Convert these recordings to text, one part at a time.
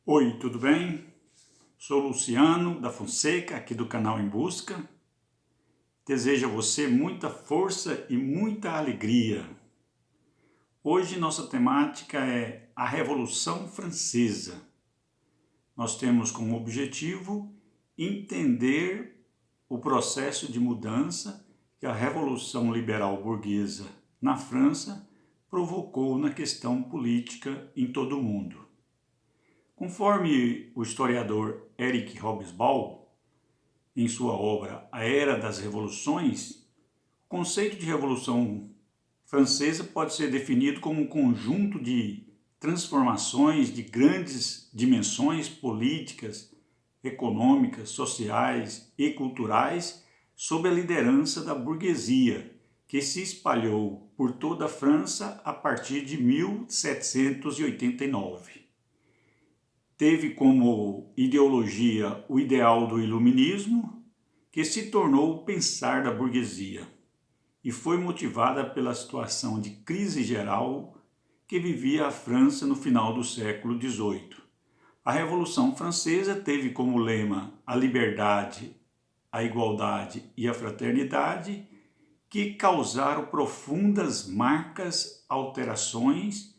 Oi, tudo bem? Sou Luciano da Fonseca, aqui do canal Em Busca. Desejo a você muita força e muita alegria. Hoje nossa temática é a Revolução Francesa. Nós temos como objetivo entender o processo de mudança que a Revolução Liberal Burguesa na França provocou na questão política em todo o mundo. Conforme o historiador Eric Hobsbawm, em sua obra A Era das Revoluções, o conceito de Revolução Francesa pode ser definido como um conjunto de transformações de grandes dimensões políticas, econômicas, sociais e culturais sob a liderança da burguesia, que se espalhou por toda a França a partir de 1789. Teve como ideologia o ideal do iluminismo, que se tornou o pensar da burguesia, e foi motivada pela situação de crise geral que vivia a França no final do século XVIII. A Revolução Francesa teve como lema a liberdade, a igualdade e a fraternidade, que causaram profundas marcas, alterações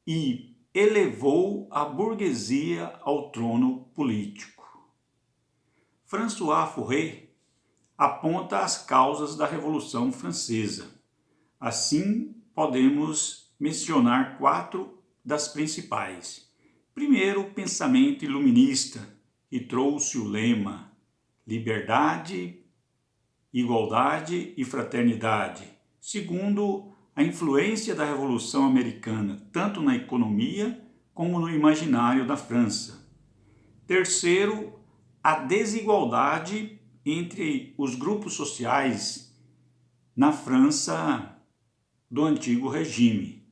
e elevou a burguesia ao trono político. François Furet aponta as causas da Revolução Francesa. Assim, podemos mencionar 4 das principais. Primeiro, o pensamento iluminista, que trouxe o lema liberdade, igualdade e fraternidade. Segundo, a influência da Revolução Americana, tanto na economia como no imaginário da França. Terceiro, a desigualdade entre os grupos sociais na França do antigo regime.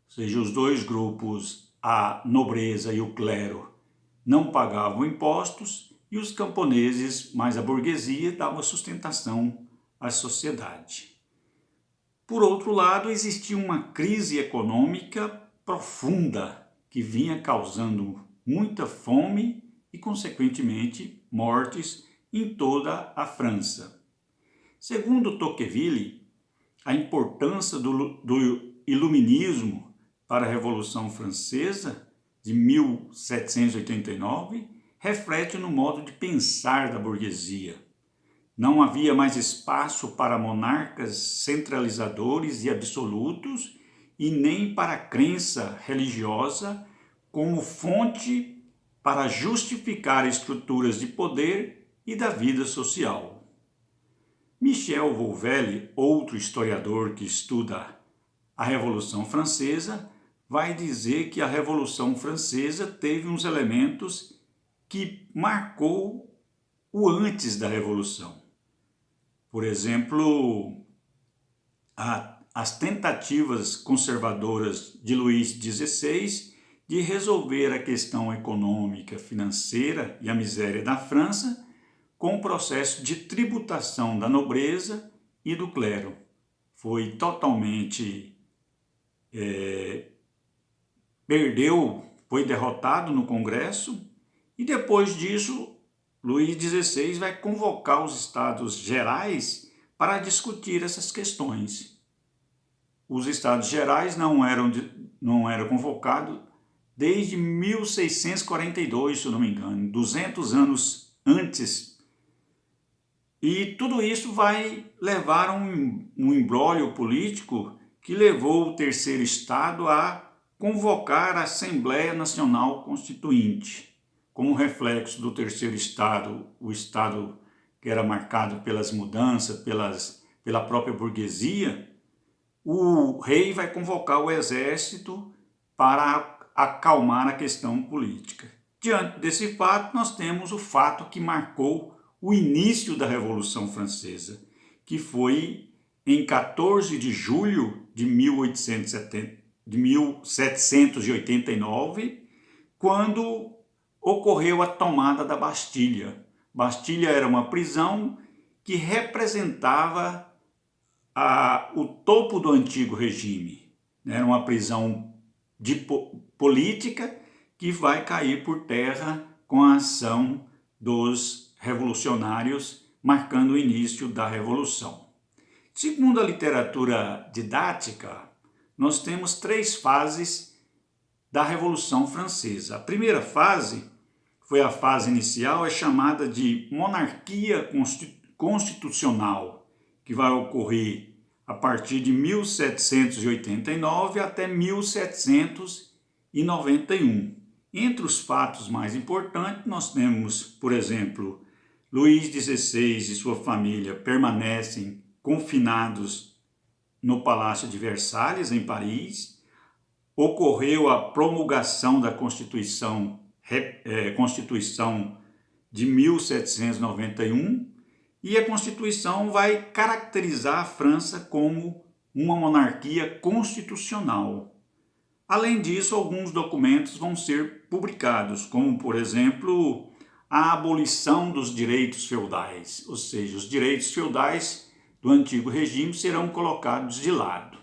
Ou seja, os dois grupos, a nobreza e o clero, não pagavam impostos e os camponeses, mais a burguesia, davam sustentação à sociedade. Por outro lado, existia uma crise econômica profunda que vinha causando muita fome e, consequentemente, mortes em toda a França. Segundo Tocqueville, a importância do iluminismo para a Revolução Francesa de 1789 reflete no modo de pensar da burguesia. Não havia mais espaço para monarcas centralizadores e absolutos e nem para a crença religiosa como fonte para justificar estruturas de poder e da vida social. Michel Volvelli, outro historiador que estuda a Revolução Francesa, vai dizer que a Revolução Francesa teve uns elementos que marcou o antes da Revolução. Por exemplo, as tentativas conservadoras de Luís XVI de resolver a questão econômica, financeira e a miséria da França com o processo de tributação da nobreza e do clero. Foi totalmente foi derrotado no Congresso e depois disso Luís XVI vai convocar os Estados Gerais para discutir essas questões. Os Estados Gerais não eram convocados desde 1642, se eu não me engano, 200 anos antes. E tudo isso vai levar a um imbróglio político que levou o terceiro Estado a convocar a Assembleia Nacional Constituinte. Como reflexo do terceiro Estado, o Estado que era marcado pelas mudanças, pela própria burguesia, o rei vai convocar o exército para acalmar a questão política. Diante desse fato, nós temos o fato que marcou o início da Revolução Francesa, que foi em 14 de julho de 1789, quando ocorreu a tomada da Bastilha. Bastilha era uma prisão que representava o topo do antigo regime. Era uma prisão política que vai cair por terra com a ação dos revolucionários, marcando o início da Revolução. Segundo a literatura didática, nós temos 3 fases da Revolução Francesa. A primeira fase foi a fase inicial, é chamada de monarquia constitucional, que vai ocorrer a partir de 1789 até 1791. Entre os fatos mais importantes, nós temos, por exemplo, Luís XVI e sua família permanecem confinados no Palácio de Versalhes, em Paris. Ocorreu a promulgação da Constituição de 1791, e a Constituição vai caracterizar a França como uma monarquia constitucional. Além disso, alguns documentos vão ser publicados, como, por exemplo, a abolição dos direitos feudais, ou seja, os direitos feudais do antigo regime serão colocados de lado.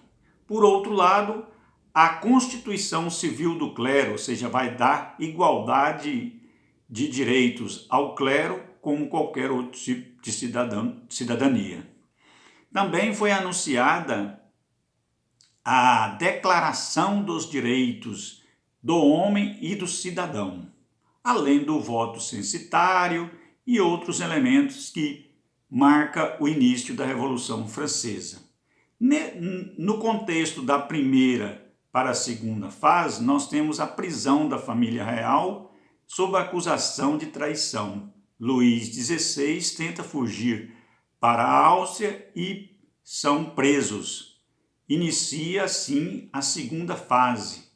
Por outro lado, a Constituição Civil do Clero, ou seja, vai dar igualdade de direitos ao clero como qualquer outro tipo de cidadania. Também foi anunciada a Declaração dos Direitos do Homem e do Cidadão, além do voto censitário e outros elementos que marcam o início da Revolução Francesa. No contexto da primeira para a segunda fase, nós temos a prisão da família real sob acusação de traição. Luís XVI tenta fugir para a Áustria e são presos. Inicia, assim, a segunda fase,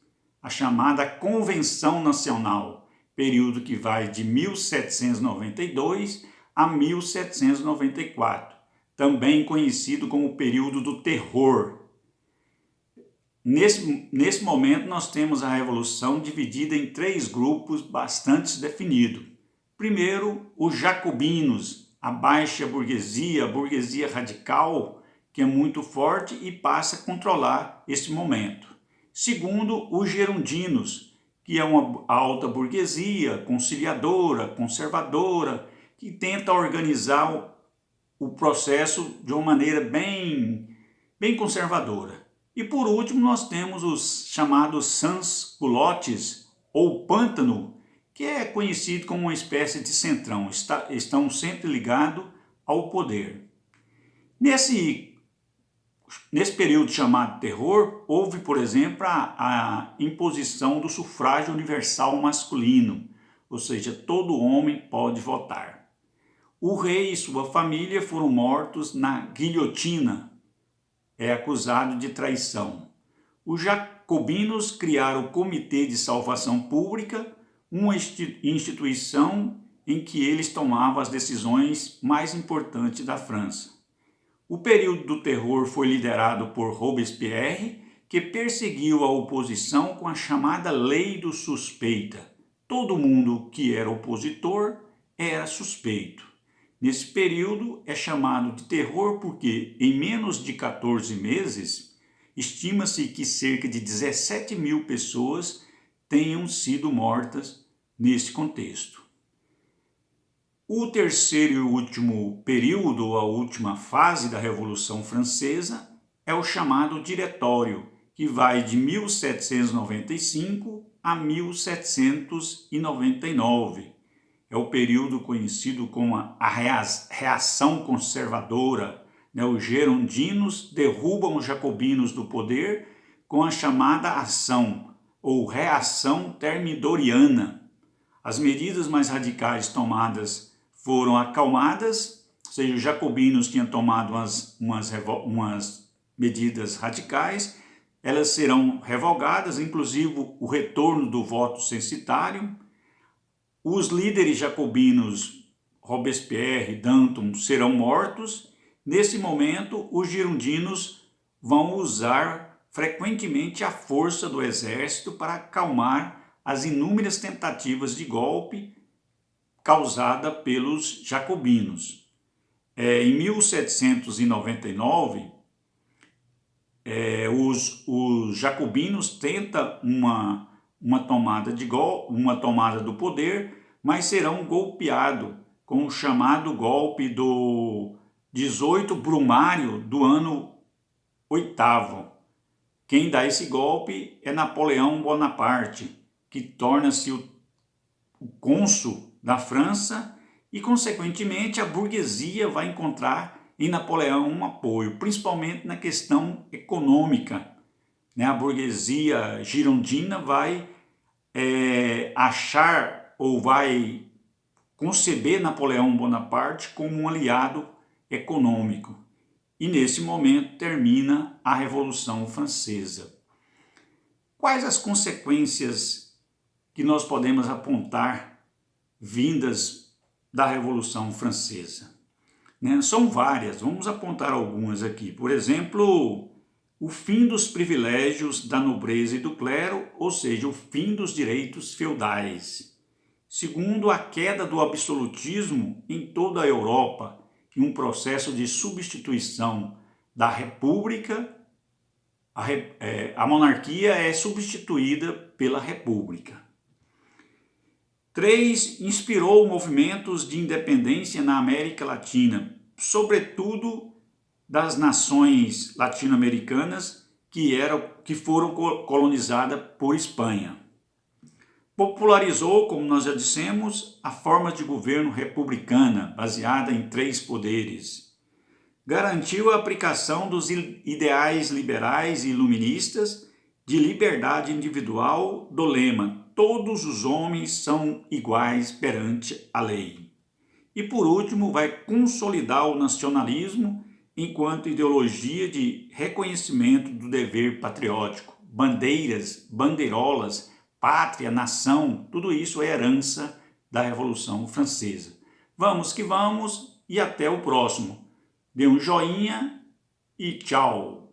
a chamada Convenção Nacional, período que vai de 1792 a 1794, também conhecido como o período do terror. Nesse momento, nós temos a Revolução dividida em 3 grupos bastante definidos. Primeiro, os jacobinos, a baixa burguesia, a burguesia radical, que é muito forte e passa a controlar esse momento. Segundo, os gerondinos, que é uma alta burguesia, conciliadora, conservadora, que tenta organizar o processo de uma maneira bem conservadora. E por último, nós temos os chamados sans-culottes, ou pântano, que é conhecido como uma espécie de centrão, estão sempre ligados ao poder. Nesse período chamado terror, houve, por exemplo, a imposição do sufrágio universal masculino, ou seja, todo homem pode votar. O rei e sua família foram mortos na guilhotina, é acusado de traição. Os jacobinos criaram o Comitê de Salvação Pública, uma instituição em que eles tomavam as decisões mais importantes da França. O período do terror foi liderado por Robespierre, que perseguiu a oposição com a chamada Lei do Suspeita. Todo mundo que era opositor era suspeito. Nesse período é chamado de terror porque, em menos de 14 meses, estima-se que cerca de 17 mil pessoas tenham sido mortas nesse contexto. O terceiro e último período, a última fase da Revolução Francesa, é o chamado Diretório, que vai de 1795 a 1799. É o período conhecido como a reação conservadora. Os gerondinos derrubam os jacobinos do poder com a chamada ação ou reação termidoriana. As medidas mais radicais tomadas foram acalmadas, ou seja, os jacobinos tinham tomado umas medidas radicais, elas serão revogadas, inclusive o retorno do voto censitário. Os líderes jacobinos, Robespierre e Danton, serão mortos. Nesse momento, os girondinos vão usar frequentemente a força do exército para acalmar as inúmeras tentativas de golpe causada pelos jacobinos. Em 1799, os jacobinos tentam uma tomada do poder, mas serão golpeados com o chamado golpe do 18 Brumário do ano 8º. Quem dá esse golpe é Napoleão Bonaparte, que torna-se o cônsul da França e, consequentemente, a burguesia vai encontrar em Napoleão um apoio, principalmente na questão econômica. A burguesia girondina vai achar ou vai conceber Napoleão Bonaparte como um aliado econômico. E nesse momento termina a Revolução Francesa. Quais as consequências que nós podemos apontar vindas da Revolução Francesa? São várias, vamos apontar algumas aqui. Por exemplo, o fim dos privilégios da nobreza e do clero, ou seja, o fim dos direitos feudais. Segundo, a queda do absolutismo em toda a Europa e um processo de substituição da república. A monarquia é substituída pela república. 3. Inspirou movimentos de independência na América Latina, sobretudo das nações latino-americanas que foram colonizadas por Espanha. Popularizou, como nós já dissemos, a forma de governo republicana, baseada em 3 poderes. Garantiu a aplicação dos ideais liberais e iluministas de liberdade individual do lema "Todos os homens são iguais perante a lei". E por último, vai consolidar o nacionalismo enquanto ideologia de reconhecimento do dever patriótico. Bandeiras, bandeirolas, pátria, nação, tudo isso é herança da Revolução Francesa. Vamos que vamos e até o próximo. Dê um joinha e tchau!